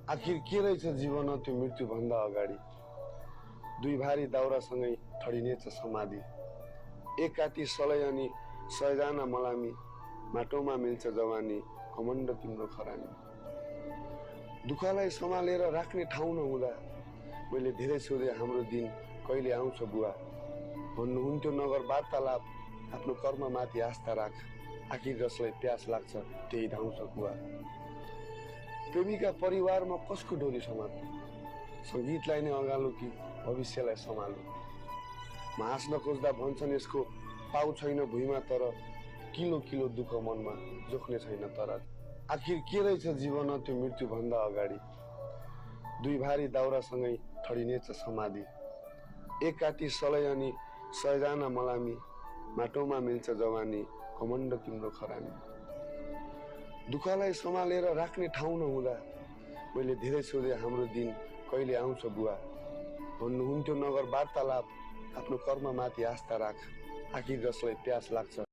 आखिर के रहेछ जीवन त्यो मृत्युभन्दा अगाडि। दुई भारी दाउरासँगै ठडिनेछ समाधि। एक काटी सलै अनि 100 जना मलामी। माटोमा मिल्छ जवानी, घमण्ड तिम्रो खरानी। दुःखलाई सम्हालेर राख्ने ठाउँ नहुँदा मैले धेरै सोधे हाम्रो दिन कहिले आउँछ बुवा। भन्नुहुन्थ्यो नगर वार्तालाप, आफ्नो कर्ममाथि आस्था राख। आखिर जसलाई प्यास लाग्छ त्यही धाउँछ कुवा। प्रेमीका परिवारमा कसको डोरी समात्नु, सङ्गीतलाई नै अँगालो कि भविष्यलाई सम्हाल्नु। म हाँस्न खोज्दा भन्छन् यसको पाउ छैन भुइँमा, तर किलो किलो दुःख मनमा जोख्ने छैन तर। आखिर के रहेछ जीवन त्यो मृत्युभन्दा अगाडि। दुई भारी दाउरासँगै ठडिनेछ समाधि। एक काटी सलै अनि 100 जना मलामी। माटोमा मिल्छ जवानी, घमण्ड तिम्रो खरानी। दुःखलाई सम्हालेर राख्ने ठाउँ नहुँदा मैले धेरै सोधे हाम्रो दिन कहिले आउँछ बुवा। भन्नुहुन्थ्यो नगर वार्तालाप, आफ्नो कर्ममाथि आस्था राख। आखिर जसलाई प्यास लाग्छ